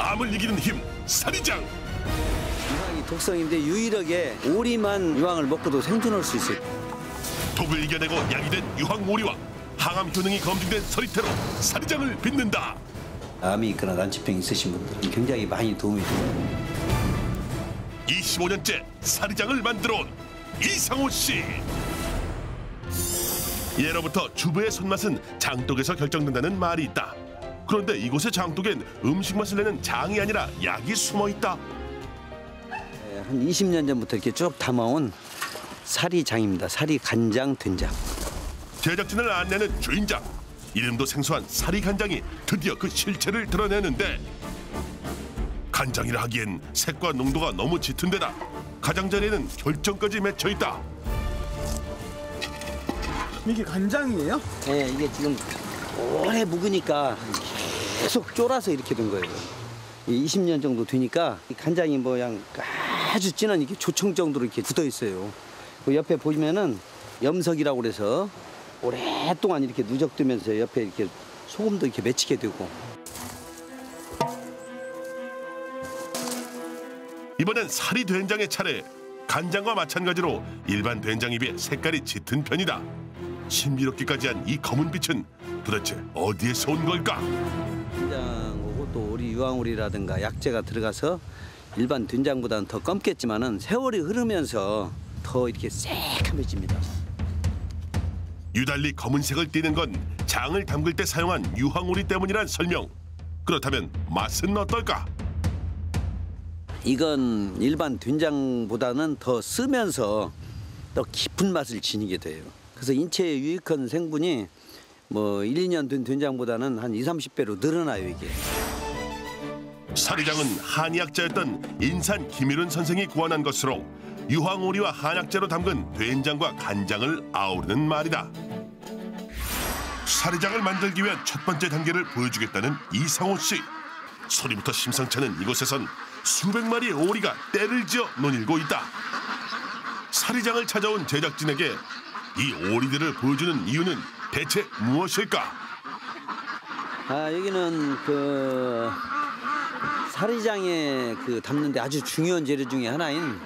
암을 이기는 힘, 사리장. 유황이 독성인데 유일하게 오리만 유황을 먹고도 생존할 수 있어요. 독을 이겨내고 약이 된 유황오리와 항암 효능이 검증된 서리태로 사리장을 빚는다. 암이 있거나 난치병 있으신 분들은 굉장히 많이 도움이 돼요. 25년째 사리장을 만들어온 이상호 씨. 예로부터 주부의 손맛은 장독에서 결정된다는 말이 있다. 그런데 이곳의 장독엔 음식 맛을 내는 장이 아니라 약이 숨어 있다. 한 20년 전부터 이렇게 쭉 담아온 사리장입니다. 사리 간장 된장. 제작진을 안내는 주인장. 이름도 생소한 사리 간장이 드디어 그 실체를 드러내는데, 간장이라 하기엔 색과 농도가 너무 짙은 데다 가장자리에는 결정까지 맺혀 있다. 이게 간장이에요? 네, 이게 지금 오래 묵으니까 계속 쫄아서 이렇게 된 거예요. 20년 정도 되니까 이 간장이 모양 아주 진한 이렇게 조청 정도로 이렇게 굳어 있어요. 그 옆에 보시면은 염석이라고 그래서 오랫동안 이렇게 누적되면서 옆에 이렇게 소금도 이렇게 맺히게 되고. 이번엔 사리 된장의 차례. 간장과 마찬가지로 일반 된장에 비해 색깔이 짙은 편이다. 신비롭기까지 한 이 검은 빛은 도대체 어디에서 온 걸까? 된장하고 또 우리 유황오리라든가 약재가 들어가서 일반 된장보다는 더 검겠지만은 세월이 흐르면서 더 이렇게 새카매집니다. 유달리 검은색을 띠는 건 장을 담글 때 사용한 유황오리 때문이란 설명. 그렇다면 맛은 어떨까? 이건 일반 된장보다는 더 쓰면서 더 깊은 맛을 지니게 돼요. 그래서 인체에 유익한 생분이 뭐 1, 2년 된 된장보다는 한 20, 30배로 늘어나요, 이게. 사리장은 한의학자였던 인산 김일훈 선생이 고안한 것으로 유황오리와 한약재로 담근 된장과 간장을 아우르는 말이다. 사리장을 만들기 위한 첫 번째 단계를 보여주겠다는 이상호 씨. 소리부터 심상찮은 이곳에선 수백 마리의 오리가 떼를 지어 논일고 있다. 사리장을 찾아온 제작진에게 이 오리들을 보여주는 이유는 대체 무엇일까? 여기는 그 사리장에 그 담는데 아주 중요한 재료 중에 하나인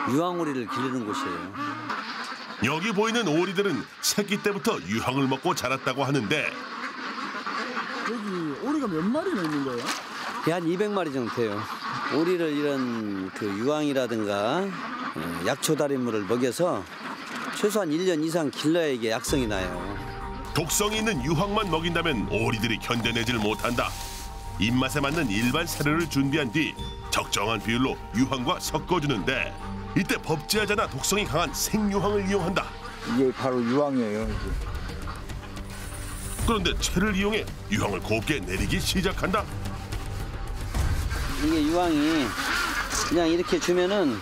유황오리를 기르는 곳이에요. 여기 보이는 오리들은 새끼 때부터 유황을 먹고 자랐다고 하는데, 여기 오리가 몇 마리나 있는 거예요? 한 200마리 정도 돼요. 오리를 이런 그 유황이라든가 약초달인물을 먹여서 최소한 1년 이상 길러야 이게 약성이 나요. 독성이 있는 유황만 먹인다면 오리들이 견뎌내질 못한다. 입맛에 맞는 일반 사료를 준비한 뒤 적정한 비율로 유황과 섞어주는데, 이때 법제하잖아 독성이 강한 생유황을 이용한다. 이게 바로 유황이에요. 이게. 그런데 채를 이용해 유황을 곱게 내리기 시작한다. 이게 유황이 그냥 이렇게 주면은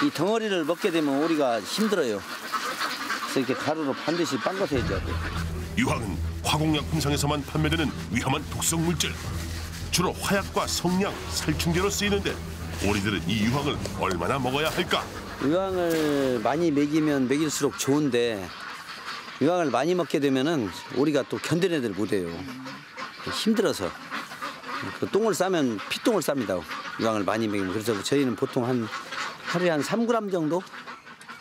이 덩어리를 먹게 되면 오리가 힘들어요. 그래서 이렇게 가루로 반드시 빻아서 해줘야 돼요. 유황은 화공약품상에서만 판매되는 위험한 독성 물질. 주로 화약과 성냥, 살충제로 쓰이는데 오리들은 이 유황을 얼마나 먹어야 할까? 유황을 많이 먹이면 먹일수록 좋은데 유황을 많이 먹게 되면은 오리가 또 견뎌내들 못해요. 힘들어서 그 똥을 싸면 피똥을 쌉니다. 유황을 많이 먹이면. 그래서 저희는 보통 한 하루에 한 3g 정도?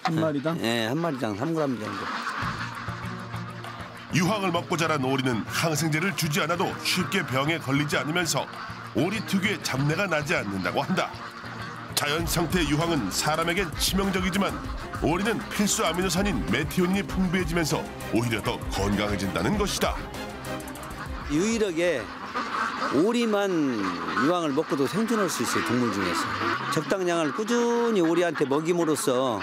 한 마리당? 네, 한 마리당 3g 정도. 유황을 먹고 자란 오리는 항생제를 주지 않아도 쉽게 병에 걸리지 않으면서 오리 특유의 잡내가 나지 않는다고 한다. 자연 상태의 유황은 사람에겐 치명적이지만 오리는 필수 아미노산인 메티오닌이 풍부해지면서 오히려 더 건강해진다는 것이다. 유일하게 오리만 유황을 먹고도 생존할 수 있어요, 동물 중에서. 적당량을 꾸준히 오리한테 먹임으로써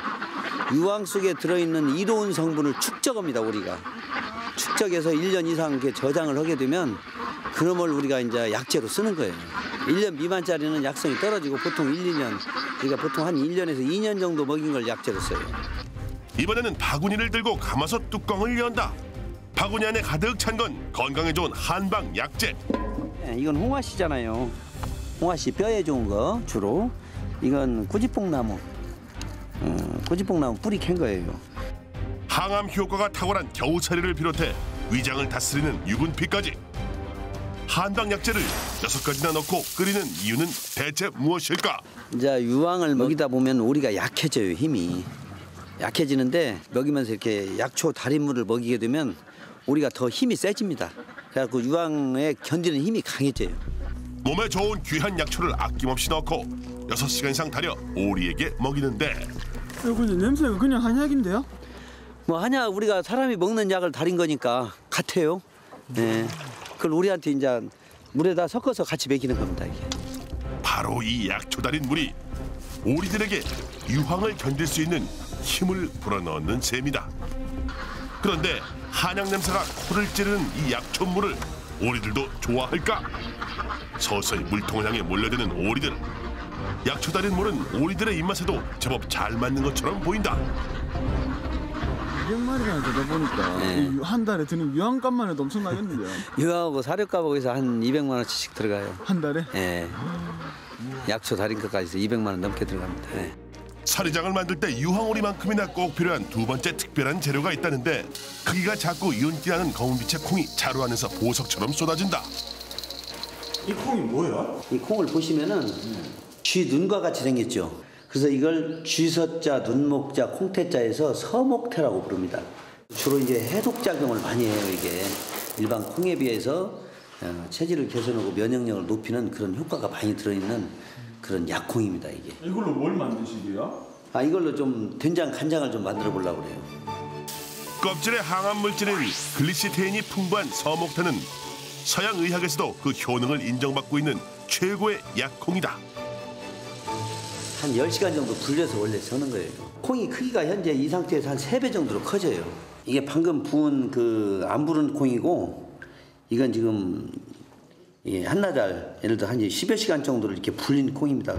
유황 속에 들어있는 이로운 성분을 축적합니다, 오리가. 축적해서 1년 이상 이렇게 저장을 하게 되면 그놈을 우리가 이제 약재로 쓰는 거예요. 1년 미만짜리는 약성이 떨어지고 보통 1, 2년, 그러니까 보통 한 1년에서 2년 정도 먹인 걸 약재로 써요. 이번에는 바구니를 들고 가마솥 뚜껑을 연다. 바구니 안에 가득 찬 건 건강에 좋은 한방 약재. 네, 이건 홍화씨잖아요. 홍화씨 뼈에 좋은 거 주로. 이건 꾸지뽕나무. 꾸지뽕나무 뿌리 캔 거예요. 항암 효과가 탁월한 겨우살이를 비롯해 위장을 다스리는 유분피까지. 한방 약재를 6가지나 넣고 끓이는 이유는 대체 무엇일까? 이제 유황을 먹이다 보면 오리가 약해져요, 힘이. 약해지는데 먹이면서 이렇게 약초 달인물을 먹이게 되면 오리가 더 힘이 세집니다. 그래갖고 유황에 견디는 힘이 강해져요. 몸에 좋은 귀한 약초를 아낌없이 넣고 6시간 이상 달여 오리에게 먹이는데 근데 냄새가 그냥 한약인데요? 뭐 한약 우리가 사람이 먹는 약을 달인 거니까 같아요. 네. 그걸 우리한테 이제 물에다 섞어서 같이 먹이는 겁니다, 이게. 바로 이 약초 달인 물이 오리들에게 유황을 견딜 수 있는 힘을 불어넣는 셈이다. 그런데 한약 냄새가 코를 찌르는 이 약초물을 오리들도 좋아할까? 서서히 물통을 향해 몰려드는 오리들. 약초 달인 물은 오리들의 입맛에도 제법 잘 맞는 것처럼 보인다. 200마리나 되다 보니까 네. 한 달에 드는 유황값만 해도 엄청나겠는데요? 유황하고 사료값하고 해서 한 200만 원씩 들어가요. 한 달에? 예. 약초 달인 것까지 해서 200만 원 넘게 들어갑니다. 예. 사리장을 만들 때 유황오리만큼이나 꼭 필요한 두 번째 특별한 재료가 있다는데 크기가 작고 윤기나는 검은빛의 콩이 자루 안에서 보석처럼 쏟아진다. 이 콩이 뭐예요? 이 콩을 보시면은 쥐 눈과 같이 생겼죠. 그래서 이걸 쥐서자, 눈목자, 콩태자에서 서목태라고 부릅니다. 주로 이제 해독 작용을 많이 해요. 이게 일반 콩에 비해서 체질을 개선하고 면역력을 높이는 그런 효과가 많이 들어있는 그런 약콩입니다. 이게. 이걸로 뭘 만드시게요? 이걸로 좀 된장, 간장을 좀 만들어 보려고 그래요. 껍질에 항암 물질인 글리시테인이 풍부한 서목태는 서양 의학에서도 그 효능을 인정받고 있는 최고의 약콩이다. 한 10시간 정도 불려서 원래 저는 거예요. 콩이 크기가 현재 이 상태에서 한 3배 정도로 커져요. 이게 방금 부은 그 안 부른 콩이고 이건 지금 한나절 예를 들어 한 10여 시간 정도를 이렇게 불린 콩입니다.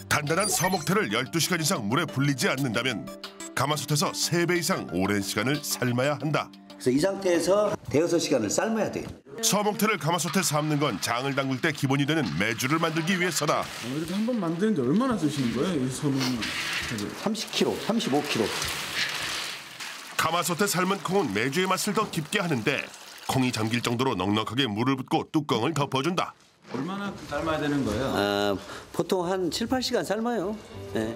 단단한 서목태를 12시간 이상 물에 불리지 않는다면 가마솥에서 3배 이상 오랜 시간을 삶아야 한다. 그래서 이 상태에서 대여섯 시간을 삶아야 돼요. 서목태를 가마솥에 삶는 건 장을 담글 때 기본이 되는 메주를 만들기 위해서다. 이렇게 한 번 만드는데 얼마나 쓰시는 거예요? 이 소문 30kg, 35kg. 가마솥에 삶은 콩은 메주의 맛을 더 깊게 하는데 콩이 잠길 정도로 넉넉하게 물을 붓고 뚜껑을 덮어준다. 얼마나 삶아야 되는 거예요? 보통 한 7, 8시간 삶아요. 네.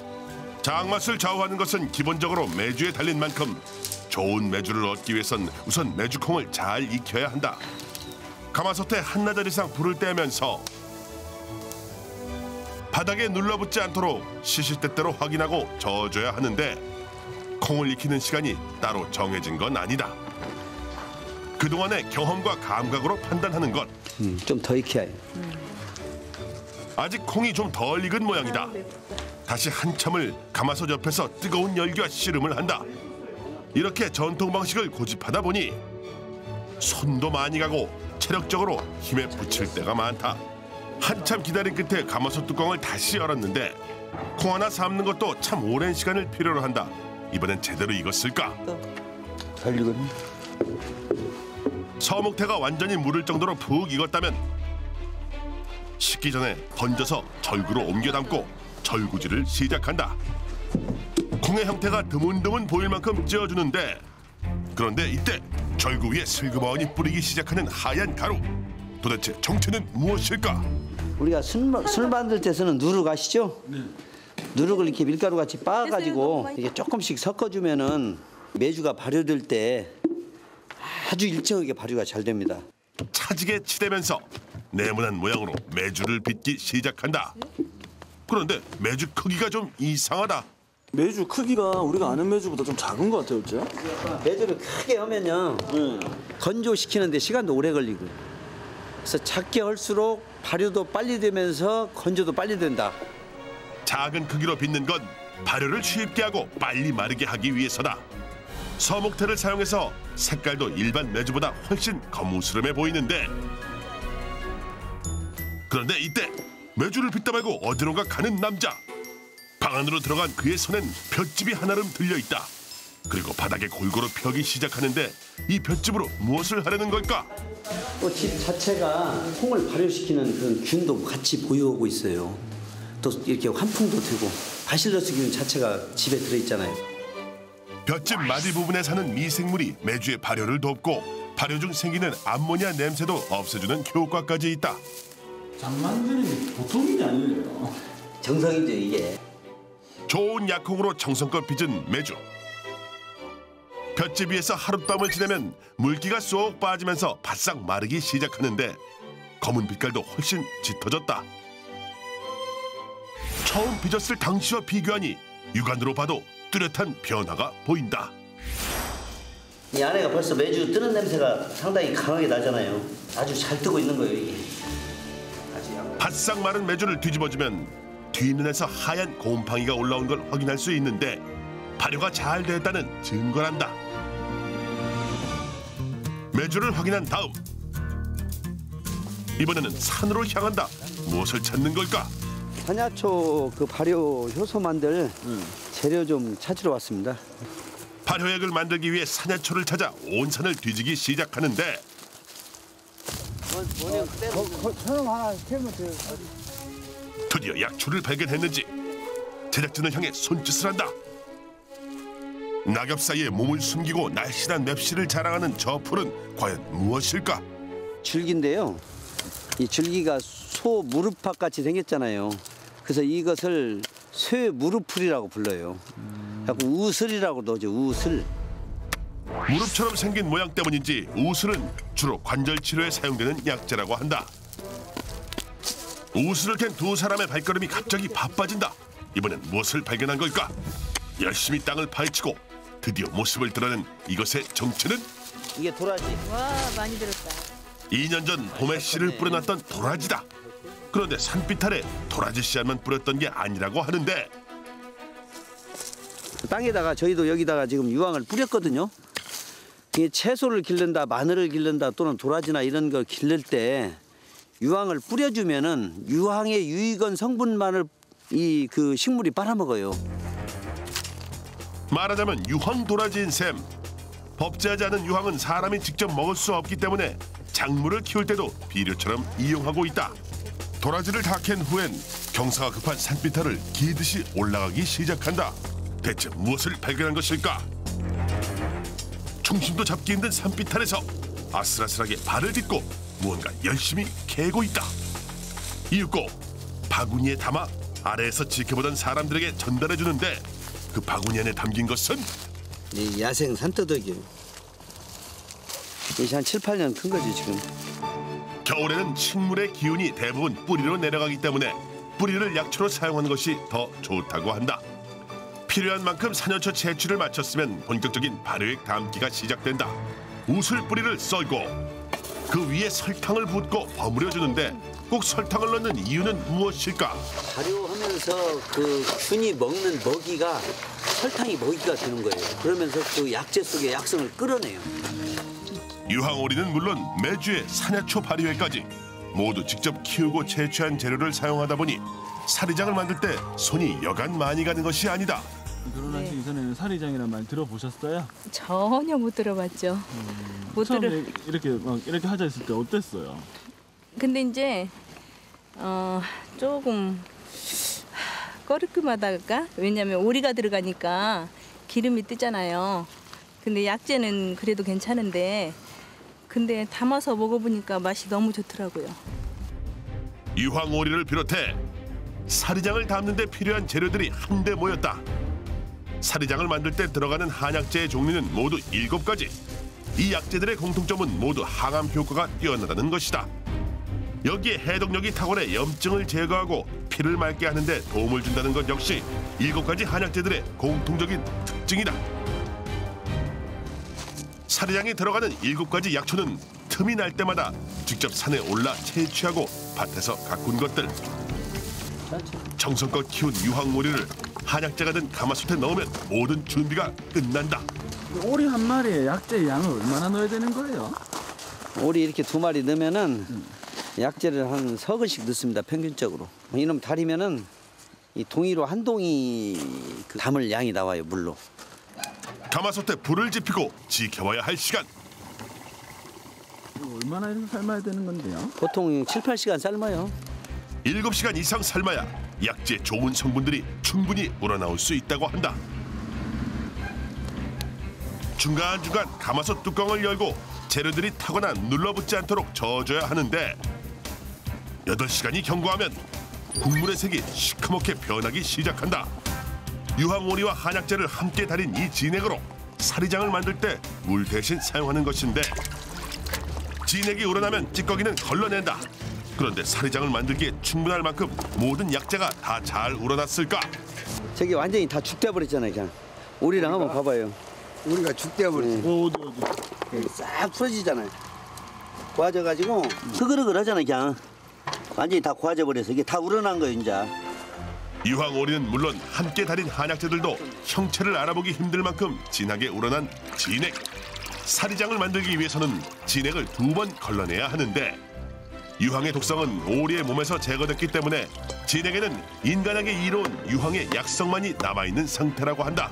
장맛을 좌우하는 것은 기본적으로 메주에 달린 만큼 좋은 메주를 얻기 위해선 우선 메주콩을 잘 익혀야 한다. 가마솥에 한나절 이상 불을 떼면서 바닥에 눌러붙지 않도록 시시때때로 확인하고 저어줘야 하는데 콩을 익히는 시간이 따로 정해진 건 아니다. 그동안의 경험과 감각으로 판단하는 것. 좀 더 익혀야 해요. 아직 콩이 좀 덜 익은 모양이다. 다시 한참을 가마솥 옆에서 뜨거운 열기와 씨름을 한다. 이렇게 전통 방식을 고집하다 보니 손도 많이 가고 체력적으로 힘에 부칠 때가 많다. 한참 기다린 끝에 가마솥 뚜껑을 다시 열었는데 콩 하나 삶는 것도 참 오랜 시간을 필요로 한다. 이번엔 제대로 익었을까? 잘 익었네. 서목태가 완전히 무를 정도로 푹 익었다면 식기 전에 건져서 절구로 옮겨 담고 절구질을 시작한다. 콩의 형태가 드문드문 보일 만큼 찧어주는데 그런데 이때 절구 위에 슬그머니 뿌리기 시작하는 하얀 가루. 도대체 정체는 무엇일까? 우리가 술 만들 때 쓰는 누룩 아시죠? 네. 누룩을 이렇게 밀가루 같이 빻아가지고 이게 조금씩 섞어주면은 메주가 발효될 때 아주 일정하게 발효가 잘 됩니다. 차지게 치대면서 네모난 모양으로 메주를 빚기 시작한다. 그런데 메주 크기가 좀 이상하다. 메주 크기가 우리가 아는 메주보다 좀 작은 것 같아요, 그렇죠? 메주를 크게 하면요 건조시키는데 시간도 오래 걸리고 그래서 작게 할수록 발효도 빨리 되면서 건조도 빨리 된다. 작은 크기로 빚는 건 발효를 쉽게 하고 빨리 마르게 하기 위해서다. 서목태를 사용해서 색깔도 일반 메주보다 훨씬 거무스름해 보이는데 그런데 이때 메주를 빚다 말고 어디론가 가는 남자. 방 안으로 들어간 그의 손엔 볏짚이 하나름 들려있다. 그리고 바닥에 골고루 펴기 시작하는데 이 볏짚으로 무엇을 하려는 걸까? 또 집 자체가 콩을 발효시키는 그런 균도 같이 보유하고 있어요. 또 이렇게 환풍도 되고 바실러스 균 자체가 집에 들어있잖아요. 볏짚 마디 부분에 사는 미생물이 메주의 발효를 돕고 발효 중 생기는 암모니아 냄새도 없애주는 효과까지 있다. 장 만드는 게 보통 일이 아니에요. 정성이죠 이게. 좋은 약홍으로 정성껏 빚은 메주. 볏짚 위에서 하룻밤을 지내면 물기가 쏙 빠지면서 바싹 마르기 시작하는데 검은 빛깔도 훨씬 짙어졌다. 처음 빚었을 당시와 비교하니 육안으로 봐도 뚜렷한 변화가 보인다. 이 안에가 벌써 메주 뜨는 냄새가 상당히 강하게 나잖아요. 아주 잘 뜨고 있는 거예요 이게. 바싹 마른 메주를 뒤집어주면 뒷면에서 하얀 곰팡이가 올라온 걸 확인할 수 있는데 발효가 잘 됐다는 증거란다. 메주를 확인한 다음 이번에는 산으로 향한다. 무엇을 찾는 걸까? 산야초 그 발효 효소 만들 재료 좀 찾으러 왔습니다. 발효액을 만들기 위해 산야초를 찾아 온 산을 뒤지기 시작하는데 드디어 약초를 발견했는지 제작진을 향해 손짓을 한다. 낙엽 사이에 몸을 숨기고 날씬한 맵시를 자랑하는 저 풀은 과연 무엇일까? 줄기인데요. 이 줄기가 소 무릎팍 같이 생겼잖아요. 그래서 이것을 쇠 무릎풀이라고 불러요. 자꾸 우슬이라고도 하죠. 우슬. 무릎처럼 생긴 모양 때문인지 우슬은 주로 관절 치료에 사용되는 약재라고 한다. 우슬을 캔 두 사람의 발걸음이 갑자기 바빠진다. 이번엔 무엇을 발견한 걸까? 열심히 땅을 파헤치고 드디어 모습을 드러낸 이것의 정체는? 이게 도라지. 와, 많이 들었다. 2년 전 봄에 씨를 뿌려놨던 도라지다. 그런데 산빛 아래 도라지 씨알만 뿌렸던 게 아니라고 하는데 땅에다가 저희도 여기다가 지금 유황을 뿌렸거든요. 이게 채소를 기른다, 마늘을 기른다 또는 도라지나 이런 걸 기를 때 유황을 뿌려주면은 유황의 유익원 성분만을 이 그 식물이 빨아먹어요. 말하자면 유황 도라지인 셈. 법제하지 않은 유황은 사람이 직접 먹을 수 없기 때문에 작물을 키울 때도 비료처럼 이용하고 있다. 도라지를 다 캔 후엔 경사가 급한 산비탈을 기듯이 올라가기 시작한다. 대체 무엇을 발견한 것일까? 중심도 잡기 힘든 산비탈에서 아슬아슬하게 발을 딛고 무언가 열심히 캐고 있다. 이윽고 바구니에 담아 아래에서 지켜보던 사람들에게 전달해주는데 그 바구니 안에 담긴 것은 이 야생 산더덕이요. 이게 한 7, 8년 큰 거지 지금. 겨울에는 식물의 기운이 대부분 뿌리로 내려가기 때문에 뿌리를 약초로 사용하는 것이 더 좋다고 한다. 필요한 만큼 산야초 채취를 마쳤으면 본격적인 발효액 담기가 시작된다. 우슬 뿌리를 썰고 그 위에 설탕을 붓고 버무려 주는데 꼭 설탕을 넣는 이유는 무엇일까? 발효하면서 그 균이 먹는 먹이가 설탕이 먹이가 되는 거예요. 그러면서 그 약재 속의 약성을 끌어내요. 유황오리는 물론 메주에 산야초 발효액까지 모두 직접 키우고 채취한 재료를 사용하다 보니 사리장을 만들 때 손이 여간 많이 가는 것이 아니다. 결혼하시기 전에는 사리장이란 말 들어보셨어요? 전혀 못 들어봤죠. 못 처음에 들어. 이렇게 하자 했을 때 어땠어요? 근데 이제 조금 꺼리끔하다가 왜냐면 오리가 들어가니까 기름이 뜨잖아요. 근데 약재는 그래도 괜찮은데 근데 담아서 먹어보니까 맛이 너무 좋더라고요. 유황오리를 비롯해 사리장을 담는 데 필요한 재료들이 한데 모였다. 사리장을 만들 때 들어가는 한약재의 종류는 모두 7가지. 이 약재들의 공통점은 모두 항암 효과가 뛰어나다는 것이다. 여기에 해독력이 탁월해 염증을 제거하고 피를 맑게 하는 데 도움을 준다는 것 역시 7가지 한약재들의 공통적인 특징이다. 사리장이 들어가는 7가지 약초는 틈이 날 때마다 직접 산에 올라 채취하고 밭에서 가꾼 것들. 정성껏 키운 유황오리를 한약재가 든 가마솥에 넣으면 모든 준비가 끝난다. 오리 한 마리에 약재 양을 얼마나 넣어야 되는 거예요? 오리 이렇게 2마리 넣으면은 약재를 한 서근씩 넣습니다. 평균적으로. 이놈 달이면은 이 동이로 한 동이 그 담을 양이 나와요. 물로. 가마솥에 불을 지피고 지켜봐야 할 시간. 얼마나 이렇게 삶아야 되는 건데요? 보통 7, 8시간 삶아요. 7시간 이상 삶아야 약재의 좋은 성분들이 충분히 우러나올 수 있다고 한다. 중간중간 가마솥 뚜껑을 열고 재료들이 타거나 눌러붙지 않도록 저어줘야 하는데 8시간이 경과하면 국물의 색이 시커멓게 변하기 시작한다. 유황오리와 한약재를 함께 달인 이 진액으로 사리장을 만들 때 물 대신 사용하는 것인데 진액이 우러나면 찌꺼기는 걸러낸다. 그런데 사리장을 만들기에 충분할 만큼 모든 약재가 다 잘 우러났을까? 저기 완전히 다 죽돼 버렸잖아요. 그냥 오리랑 한번 봐봐요. 우리가 죽대어 버리지. 싹 풀어지잖아요. 고아져가지고 흐그러그하잖아요. 그냥 완전히 다 고아져 버려서 이게 다 우러난 거예요. 이제. 유황오리는 물론 함께 달인 한약재들도 형체를 알아보기 힘들 만큼 진하게 우러난 진액. 사리장을 만들기 위해서는 진액을 2번 걸러내야 하는데 유황의 독성은 오리의 몸에서 제거됐기 때문에 진액에는 인간에게 이로운 유황의 약성만이 남아있는 상태라고 한다.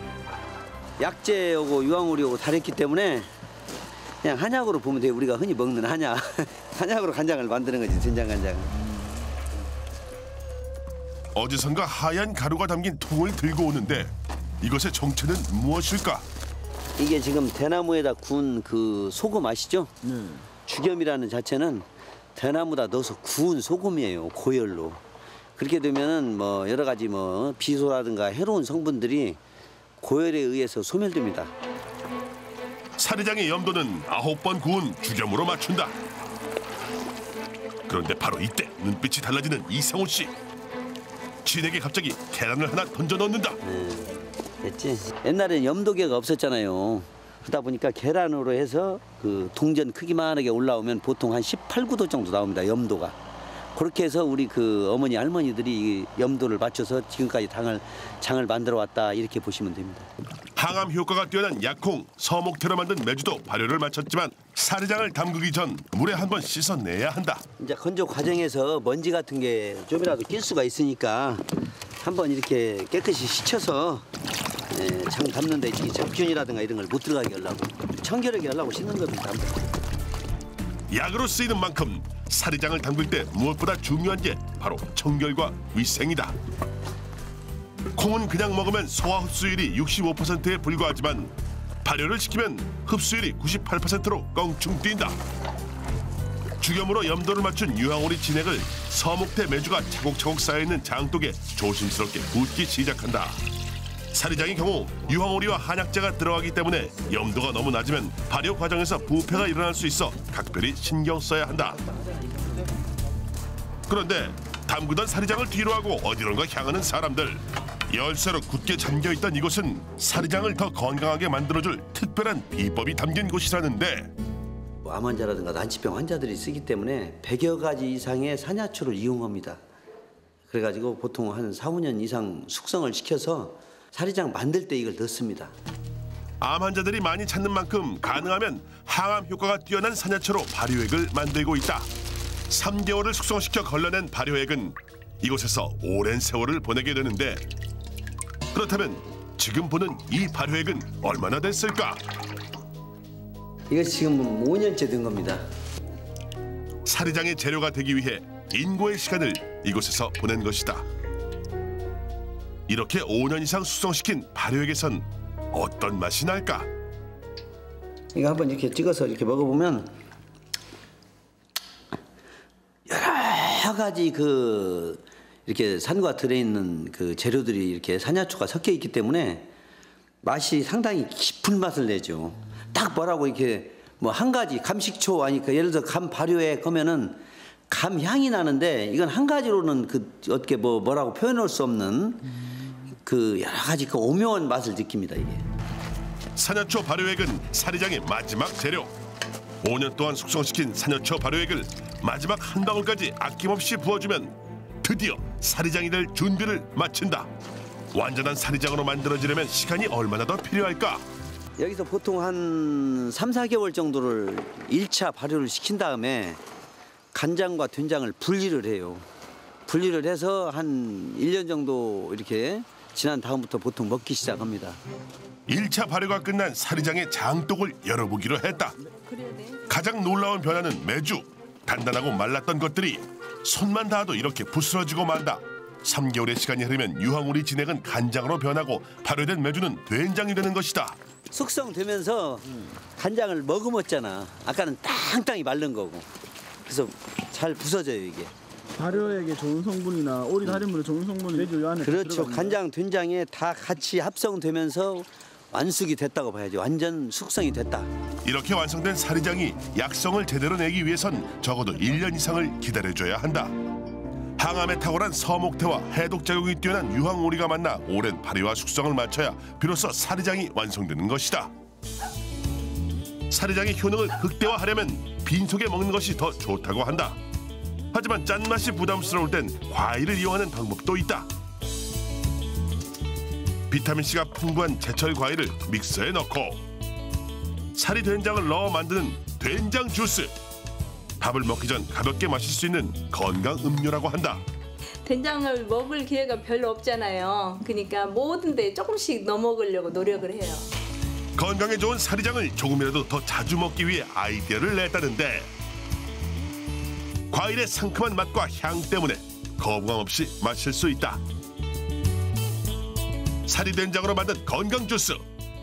약재하고 유황오리하고 다녔기 때문에 그냥 한약으로 보면 돼요. 우리가 흔히 먹는 한약. 한약으로 간장을 만드는 거지, 된장간장을. 어디선가 하얀 가루가 담긴 통을 들고 오는데 이것의 정체는 무엇일까? 이게 지금 대나무에다 구운 그 소금 아시죠? 죽염이라는 자체는 대나무다 넣어서 구운 소금이에요. 고열로. 그렇게 되면은 뭐 여러 가지 뭐 비소라든가 해로운 성분들이 고열에 의해서 소멸됩니다. 사리장의 염도는 9번 구운 죽염으로 맞춘다. 그런데 바로 이때 눈빛이 달라지는 이상호 씨. 진에게 갑자기 계란을 하나 던져 넣는다. 됐지? 옛날에는 염도계가 없었잖아요. 그러다 보니까 계란으로 해서 그 동전 크기만하게 올라오면 보통 한 18, 9도 정도 나옵니다. 염도가. 그렇게 해서 우리 그 어머니 할머니들이 이 염도를 맞춰서 지금까지 장을 만들어 왔다 이렇게 보시면 됩니다. 항암 효과가 뛰어난 약콩, 서목태로 만든 메주도 발효를 마쳤지만 사리장을 담그기 전 물에 한번 씻어내야 한다. 이제 건조 과정에서 먼지 같은 게 좀이라도 낄 수가 있으니까 한번 이렇게 깨끗이 씻혀서 장 담는데 잡균이라든가 이런 걸 못 들어가게 하려고 청결하게 하려고 씻는 겁니다. 약으로 쓰이는 만큼 사리장을 담글 때 무엇보다 중요한 게 바로 청결과 위생이다. 콩은 그냥 먹으면 소화 흡수율이 65%에 불과하지만 발효를 시키면 흡수율이 98%로 껑충 뛴다. 죽염으로 염도를 맞춘 유황오리 진액을 서목태 메주가 차곡차곡 쌓여있는 장독에 조심스럽게 붓기 시작한다. 사리장의 경우 유황오리와 한약재가 들어가기 때문에 염도가 너무 낮으면 발효 과정에서 부패가 일어날 수 있어 각별히 신경 써야 한다. 그런데 담그던 사리장을 뒤로하고 어디론가 향하는 사람들. 열쇠로 굳게 잠겨있던 이곳은 사리장을 더 건강하게 만들어줄 특별한 비법이 담긴 곳이라는데 암 환자라든가 난치병 환자들이 쓰기 때문에 100여 가지 이상의 산야초를 이용합니다. 그래가지고 보통 한 4, 5년 이상 숙성을 시켜서 사리장 만들 때 이걸 넣습니다. 암 환자들이 많이 찾는 만큼 가능하면 항암 효과가 뛰어난 산야초로 발효액을 만들고 있다. 3개월을 숙성시켜 걸러낸 발효액은 이곳에서 오랜 세월을 보내게 되는데 그렇다면 지금 보는 이 발효액은 얼마나 됐을까? 이거 지금 5년째 된 겁니다. 사리장의 재료가 되기 위해 인고의 시간을 이곳에서 보낸 것이다. 이렇게 5년 이상 숙성시킨 발효액에선 어떤 맛이 날까? 이거 한번 이렇게 찍어서 이렇게 먹어보면 여러 가지 이렇게 산과 들어있는 그 재료들이 이렇게 산야초가 섞여 있기 때문에 맛이 상당히 깊은 맛을 내죠. 딱 뭐라고 이렇게 뭐 한 가지 감식초 아니까 예를 들어 감 발효액 하면은 감 향이 나는데 이건 한 가지로는 어떻게 뭐라고 표현할 수 없는 그 여러 가지 그 오묘한 맛을 느낍니다 이게. 산야초 발효액은 사리장의 마지막 재료. 5년 동안 숙성시킨 산야초 발효액을 마지막 한 방울까지 아낌없이 부어주면 드디어 사리장이 될 준비를 마친다. 완전한 사리장으로 만들어지려면 시간이 얼마나 더 필요할까? 여기서 보통 한 3, 4개월 정도를 1차 발효를 시킨 다음에 간장과 된장을 분리를 해요. 분리를 해서 한 1년 정도 이렇게 지난 다음부터 보통 먹기 시작합니다. 1차 발효가 끝난 사리장의 장독을 열어보기로 했다. 가장 놀라운 변화는 메주. 단단하고 말랐던 것들이 손만 닿아도 이렇게 부스러지고 만다. 3개월의 시간이 흐르면 유황오리 진액은 간장으로 변하고 발효된 메주는 된장이 되는 것이다. 숙성되면서 간장을 머금었잖아. 아까는 땅땅이 마른 거고. 그래서 잘 부서져요 이게. 발효에게 좋은 성분이나 오리 다리물에 좋은 성분이 메주 요 안에 그렇죠. 들어갑니다. 간장, 된장에 다 같이 합성되면서 완숙이 됐다고 봐야지. 완전 숙성이 됐다. 이렇게 완성된 사리장이 약성을 제대로 내기 위해선 적어도 1년 이상을 기다려줘야 한다. 항암에 탁월한 서목태와 해독작용이 뛰어난 유황오리가 만나 오랜 발효와 숙성을 마쳐야 비로소 사리장이 완성되는 것이다. 사리장의 효능을 극대화하려면 빈속에 먹는 것이 더 좋다고 한다. 하지만 짠맛이 부담스러울 땐 과일을 이용하는 방법도 있다. 비타민C가 풍부한 제철 과일을 믹서에 넣고 사리 된장을 넣어 만드는 된장 주스. 밥을 먹기 전 가볍게 마실 수 있는 건강 음료라고 한다. 된장을 먹을 기회가 별로 없잖아요. 그러니까 모든 데 조금씩 넣어 먹으려고 노력을 해요. 건강에 좋은 사리장을 조금이라도 더 자주 먹기 위해 아이디어를 냈다는데 과일의 상큼한 맛과 향 때문에 거부감 없이 마실 수 있다. 사리된장으로 만든 건강 주스.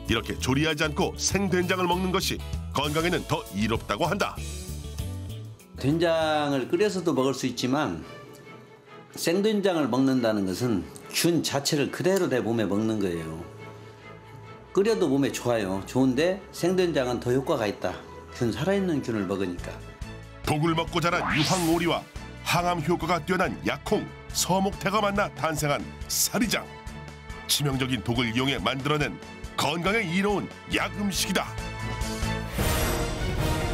이렇게 조리하지 않고 생된장을 먹는 것이 건강에는 더 이롭다고 한다. 된장을 끓여서도 먹을 수 있지만 생된장을 먹는다는 것은 균 자체를 그대로 내 몸에 먹는 거예요. 끓여도 몸에 좋아요. 좋은데 생된장은 더 효과가 있다. 균 살아있는 균을 먹으니까. 독을 먹고 자란 유황오리와 항암 효과가 뛰어난 약콩, 서목태가 만나 탄생한 사리장. 치명적인 독을 이용해 만들어낸 건강에 이로운 약 음식이다.